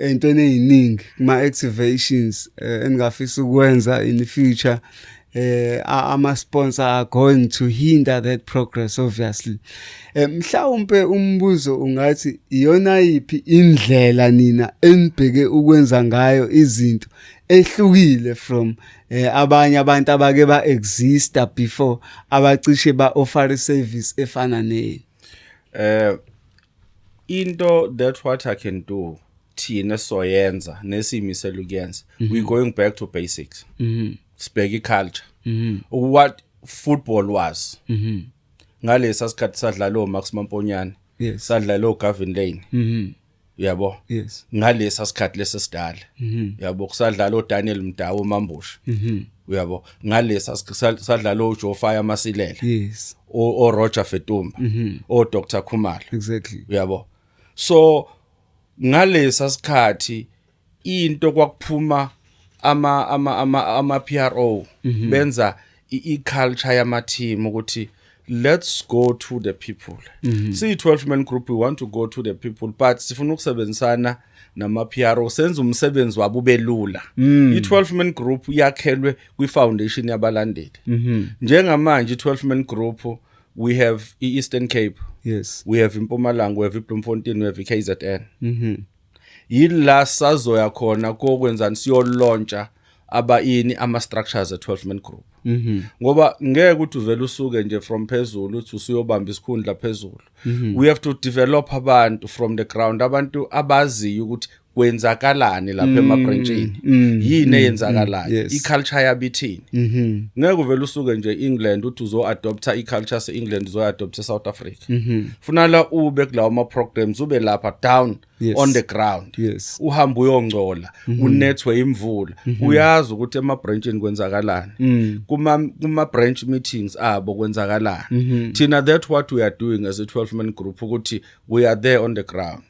entweni eziningi kuma activations engafisa ukwenza in the future ama sponsor are going to hinder that progress obviously mhlawumbe umbuzo ungathi iyona yipi indlela nina enibheke ukwenza ngayo izinto ehlukile from abanye abantu abake ba exista before abacishe ba offer service efana ne into that what I can do thina soyenza nesimisela ukuyenza we going back to basics sibheke culture what football was ngalesa sikhathi sadlala oMax Mamponyane sadlala oGavin Lane yabo ngalesa sikhathi lesesidala yabo kusadlala oDaniel Mdawo Mambush uyabo ngalesa sadlala oJofaya Masilela o Roger Fetumba o Dr Khumalo exactly uyabo so ngalesa sikhathi into kwakuphuma ama PRO benza i-culture yama team ukuthi let's go to the people see 12 man group we want to go to the people but sifuna ukusebenzisana nama PRO senza umsebenzi wabo ubelula i-12 man group yakhelwe kwi foundation yabalandeli njengamanje i-12 man group we have Eastern Cape we have Mpumalanga we have Bloemfontein we have KZN yila sazoya khona kokwenzani siyolauncha abayini ama structures e12 man group ngoba ngeke ukuthi uvela usuke nje from phezulu uthi usiyobamba isikhundla phezulu we have to develop abantu from the ground abantu abaziyo ukuthi kwenzakalani lapha emabranchini yini eyenzakalayo iculture yabithini ngeke uvela usuke nje England uthi uzo-adopta iculture se-England uzo-adopta eSouth Africa funa la ube kulawo ama-programs ube lapha down on the ground uhamba uyongcola unethwe imvula uyazi ukuthi emabranchini kwenzakalani kuma branch meetings abo kwenzakalani thina that what we are doing as a 12 man group ukuthi we are there on the ground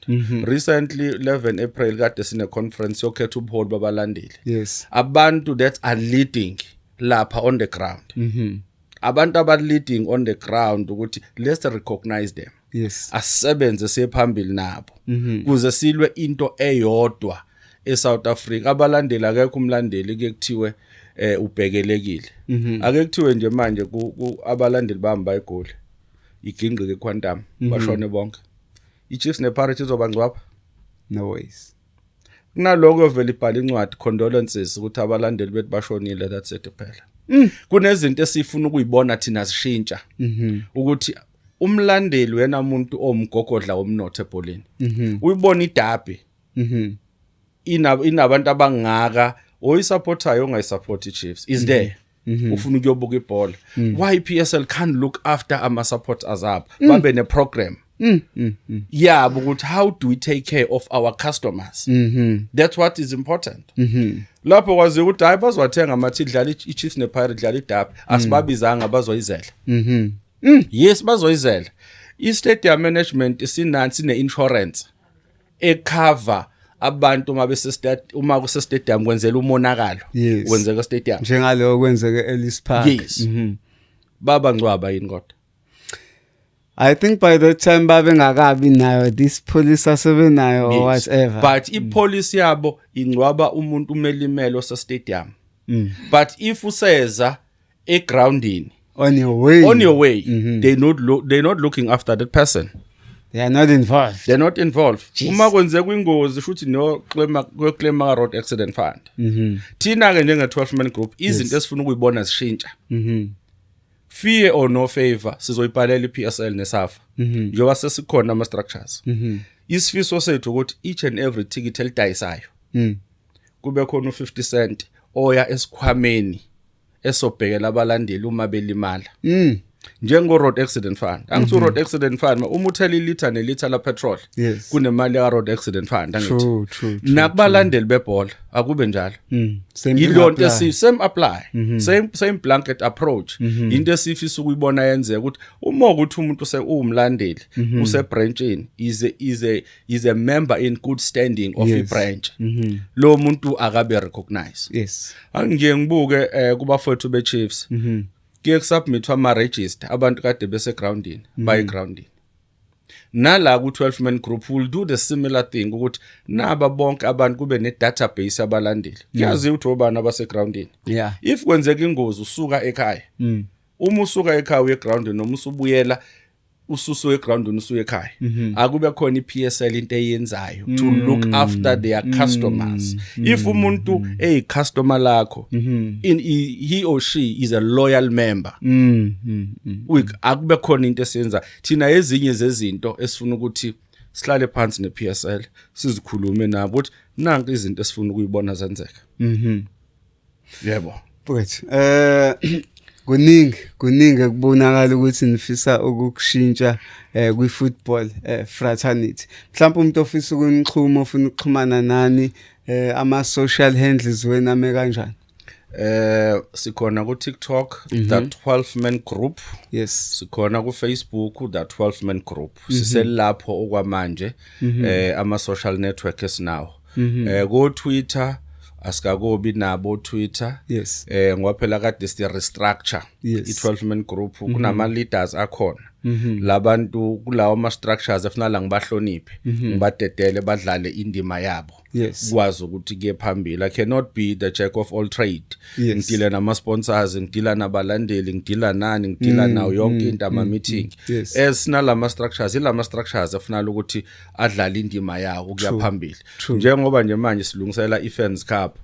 recently 11 April kade sine conference yokhetha ubuholi babalandeli abantu that are leading lapha on the ground abantu aba leading on the ground ukuthi let's recognize them asebenze sephambili nabo kuze silwe into eyodwa eSouth Africa abalandeli akekho umlandeli kekuthiwe ubhekelekile akekuthiwe nje manje abalandeli bahamba egoli igingqike eQuantum bashone bonke iChiefs nePirates izobangcwapha no ways kunaloko vele ibhala incwadi condolences ukuthi abalandeli bethu bashonile that's it phela kunezinto esifuna ukuyibona thina zishintsha ukuthi umlandeli wena umuntu omgogodla womnotho ebholeni uyibona idabi inabantu abangaka oyisupportayo ongayisupport iChiefs is there ufuna ukuyobuka ibhola why PSL can't look after ama supporters abo babe ne program yabo ukuthi how do we take care of our customers that's what is important lapho kwazi ukuthi hayi bazowathenga amathi idlala iChiefs nePirates idlala idabi asibabizanga bazoyizela yes bazoyizela i-stadium management isinansi ne-insurance ecover abantu uma kusestadium kwenzela umonakalo wenzeka stadium njengalo kwenzeke Ellis Park yes baba ngcwaba yini kodwa I think by the time babe ngakabi nayo this police asebenayo or whatever but ipolice yabo ingcwaba umuntu umelimelo se stadium but if useza egroundini on your way they're not looking after that person. They are not involved. Uma kwenzeka ingozi futhi no claim road accident fund. Thina ke njenge 12 man group izinto esifuna ukuyibona zishintsha. Fear or no favor sizoyibhalela iPSL neSAFA. Njoba sesikhona ama structures. Isifiso sethu ukuthi each and every ticket elidayisayo kube khona u50 cent oya esikhwameni esobhekela abalandeli uma belimala. Njengo road accident fund angithi road accident fund uma uthela ilitha nelitha la petrol kunemali ya road accident fund angithi true nakubalandeli bebhola akube njalo ilonto same apply same blanket approach into esifisa ukuyibona yenzeka ukuthi uma ukuthi umuntu uwumlandeli use branchini is a member in good standing of a branch lo muntu akabe recognize angije ngibuke kubafowethu beChiefs ke submit ama register abantu kade bese groundini by groundini nala ku 12 man group will do the similar thing ukuthi naba bonke abantu kube ne database abalandeli kuyazi ukuthi obani abase groundini if kwenzeka ingozi usuka ekhaya uma usuka ekhaya uye groundini noma usubuyela ususu egroundini usuye ekhaya akube khona iPSL into eyenzayo to look after their customers if umuntu customer lakho he or she is a loyal member akube khona into esenza thina ezinye zezinto esifuna ukuthi sihlale phansi nePSL sizikhulume nabo ukuthi nanku izinto esifuna ukuyibona zenzeka yebo but kuningi kubonakala ukuthi nifisa ukukushintsha kwi-football fraternity mhlawumbe umuntu ofisa ukunixhuma ofuna ukuxhumana nani ama-social handles wena ame kanjani sikhona ku TikTok that 12 man group sikhona ku Facebook that 12 man group siselapho okwamanje ama social network esinawo ku Twitter asikakobi nabo Twitter ngoba phela kade si restructure i12 man group kunama leaders akhona labantu kulawo ama structures efuna la ngibahloniphe ngibadedele badlale indima yabo kwazi ukuthi ke phambili I cannot be the jack of all trade ngidila nama sponsors ngidila nabalandeli ngidila nani ngidila nawo yonke into ama meeting esinalama structures ilama structures efuna ukuthi adlale indima yawo kuya phambili njengoba nje manje silungisela iFans Cup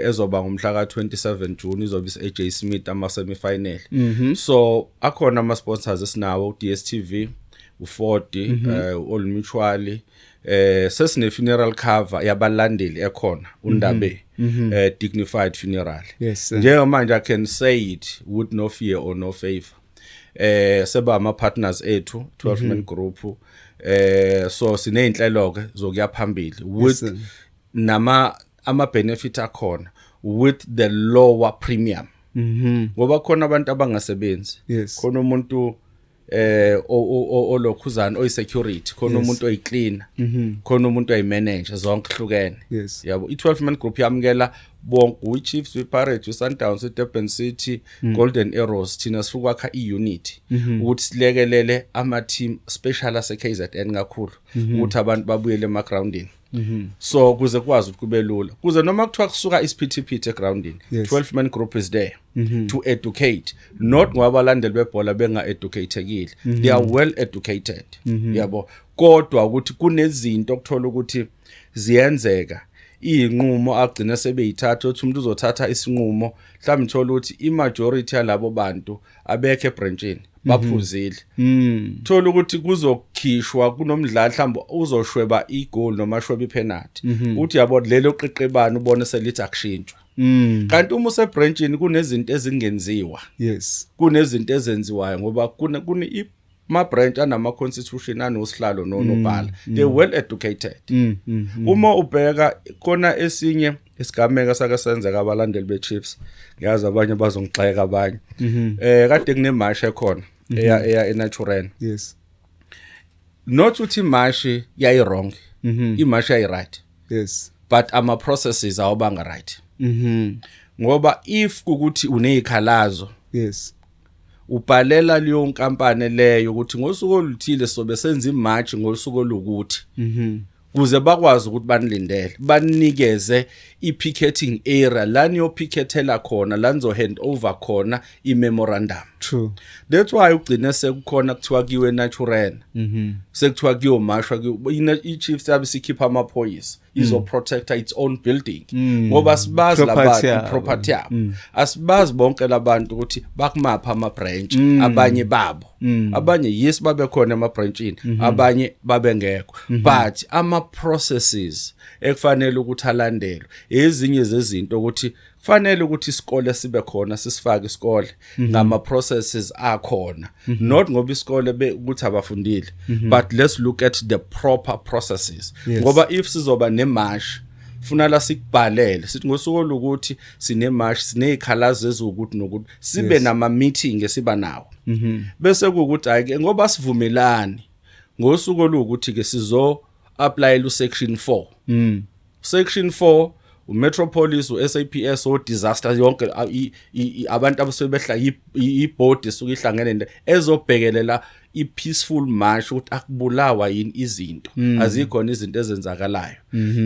ezoba ngomhla ka 27 June izoba iAJ Smith ama semi final so akhona ama sponsors esinawo DStv u40 All Mutual sesine funeral cover yabalandeli ekhona undabe dignified funeral njengamanje I can say it with no fear or no favor seba ama partners ethu 12 man group so sine inhlelo ke zokuya phambili with ama benefit akhona with the lower premium ngoba khona abantu abangasebenzi khona umuntu olokhuzana oyisecurity khona umuntu oyiclean khona umuntu oyimanager zonke hlukene yabo i12 man group yamukela bonke uChiefs wePirates uSundowns uDurban City Golden Arrows thina sifuka kha iunity ukuthi silekelele ama team special ase KZN kakhulu ukuthi abantu babuyele emagroundini so kuze kwazi ukuthi kube lula kuze noma kuthiwa kusuka isiphithiphithi egroundini 12 man group is there to educate not ngoba abalandeli bebhola benga educatekile they are well educated yabo kodwa ukuthi kunezinto okuthola ukuthi ziyenzeka inqumo agcina sebeyithatha uthi umuntu uzothatha isinqumo mhlawumbe uthola ukuthi imajority yalabo bantu abekho ebranchini baphuzile thola ukuthi kuzokhishwa kunomdlali mhlawumbe uzoshweba igoal noma shweba ipenalty uthi yabo lelo qiqebani ubone selithi akushintshwa kanti uma usebranchini kunezinto ezingenziwa yes kunezinto ezenziwayo ngoba kuna ma branch anama constitution anosihlalo nonobhala they well educated uma ubheka khona esinye isigameka sake senzeka abalandeli beChiefs ngiyazi abanye bazongixeka abanye kade kunemashi ekhona eya eNatural yes not uthi imashi yayi wrong imashi yayi right yes but ama processes awubanga right ngoba if kukuthi unezikhalazo yes ubhalela leyo nkampani leyo ukuthi ngosuku oluthile sobe senza imatch ngosuku olukuthi kuze bakwazi ukuthi banilindele banikeze ipicketing area la niyopicketela khona la nizo hand over khona imemorandum true that's why ugcine sekukhona kuthiwa kiwe Natural sekuthiwa kiyo mashwa iChiefs yabe sikhipha amaphoyisa izo protect its own building ngoba sibazi labantu property yabo asibazi bonke labantu ukuthi bakumapha ama branch abanye babo abanye yes babe khona ama branchini abanye babe ngekho but ama processes ekufanele ukuthi alandelwe ezinye zezinto ukuthi kufanele ukuthi isikole sibe khona sisifake isikole ngama processes akhona not ngoba isikole ukuthi abafundile but let's look at the proper processes ngoba if sizoba nemash funa la sikubhalele sithi ngosuku lokuthi sinemash sinezikhalazo ezokuthi nokuthi sibe nama meeting esiba nawo bese kuukuthi ayike ngoba sivumelani ngosuku lokuthi ke sizo apply lu section 4 section 4 uMetropolis uSAPS o disaster yonke abantu abasebehla iboard esuka ihlangene ezobhekelela ipeaceful march ukuthi akubulawa yini izinto azikhona izinto ezenzakalayo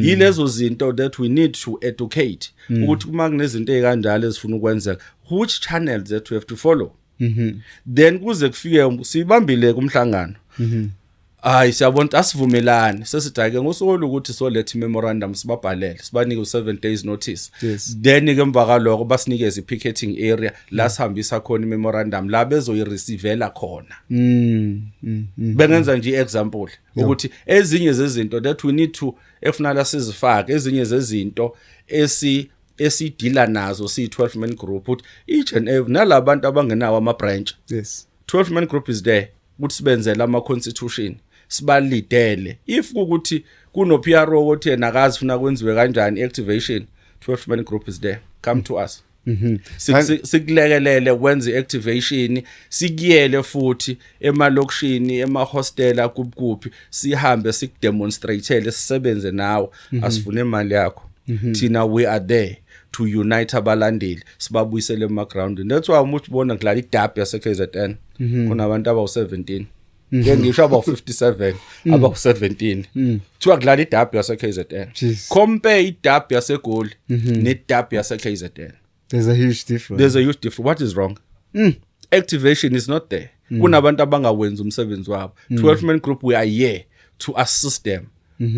yilezo zinto that we need to educate ukuthi kuma kunezinto ezikanjalo ezifuna ukwenzeka which channels that we have to follow then kuze kufike sibambile kumhlangano hayi siyabona asivumelani sesidake ngosuku lokuthi so let memorandum sibabhalele sibanike u7 days notice then ke emva kaloko basinikeze ipicketing area la sihambisa khona memorandum la bezoyireceiveela khona bengenza nje example ukuthi ezinye zezinto that we need to efunala sizifake ezinye zezinto esidila nazo si12 man group ukuthi each and every nalabantu abangenawo ama branch yes 12 man group is there ukuthi sibenzele ama constitution sibalidele if ukuthi kuno PRO othi yena akazi funa kwenziwe kanjani activation 12 man group is there come to us sikulekelele kwenza activation sikuyele futhi emalokishini emahostela kuphi sihambe sikudemonstrateele sisebenze nawo asifune imali yakho thina we are there to unite abalandeli sibabuyisele ema ground that's why umuthi bona kudlala iDerby yase KZN kunabantu abawu17 ngisho abawu57 abawu17 thiwa kudlala iDerby yase KZN compare iDerby yase Goli neDerby yase KZN there's a huge difference what is wrong activation is not there kunabantu abangawenza umsebenzi wabo 12 man group we are here to assist them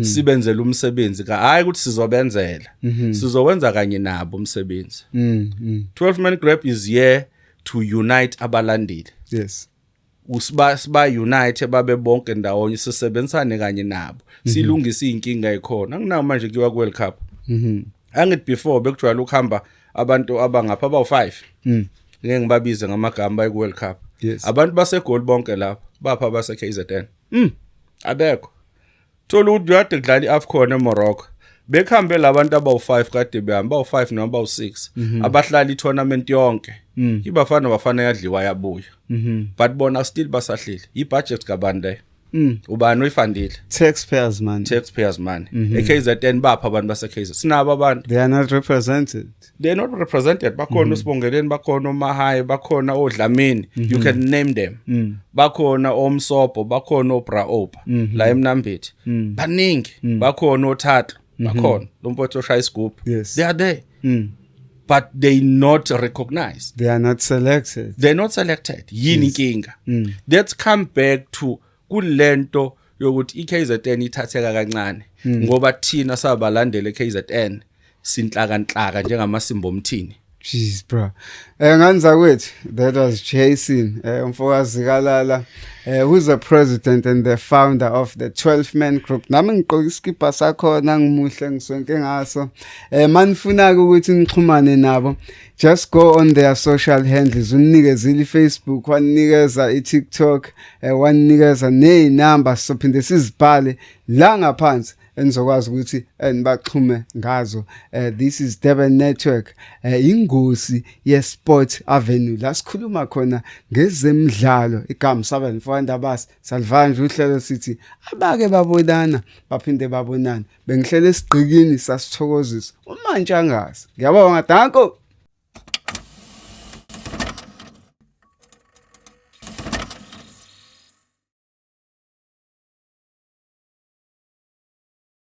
sibenzele umsebenzi hayi ukuthi sizobenzela sizowenza kanye nabo umsebenzi 12 man group is here to unite abalandeli yes siba unite babe bonke ndawonye sisebenzisane kanye nabo silungisa inkinga ekhona anginawo manje kuyiwa ku World Cup angithi before bekujwayele ukuhamba abantu abangapha abawu5 ngeke ngibabize ngamagama bayi ku World Cup abantu basegol bonke lapha bapha base KZN abekho thola ukuthi uyade kudlala iAfcon eMorocco bekhambe labantu abawu5 kade behamba abawu5 noma abawu6 abahlala itournament yonke bafana yadliwa yabuya but bona still basahlile ibudget kabande ubani oyifandile taxpayers money eKZN bapha abantu base KZN sinabo abantu they are not represented bakhona usibongeleni bakhona oMahaya bakhona oDlamini you can name them bakhona oMsobo bakhona oBraopa la eMnambithi baningi bakhona oThatlo bakhona lo mfowethu oshaya isigubhu they are there but they not recognized they are not selected yini inkinga let's come back to kulento yokuthi iKZN ithatheka kancane ngoba thina sabalandela eKZN sinhlakanhlaka njengamasimbo omthini. Jeez bro. Nganza kwethu, that was Jason, umfokazi Kalala, who's the president and the founder of the 12-man group. Nami ngigqoka iskipa sakhona ngimuhle ngisonke ngaso. Manifuna ukuthi nixhumane nabo, just go on their social handles. Unikeza iFacebook, wanikeza iTikTok, wanikeza nezinamba sophinde sizibhale la ngaphansi. Enizokwazi ukuthi nibaxhume ngazo. This is Durban Network, ingosi ye-Sport Avenue la sikhuluma khona ngezemidlalo. Igama 7 basi salvanje uhlelo sithi abake babonana baphinde babonana. Bengihlele esigqikini sasithokozisa uMantshangase. Ngiyabonga, danko.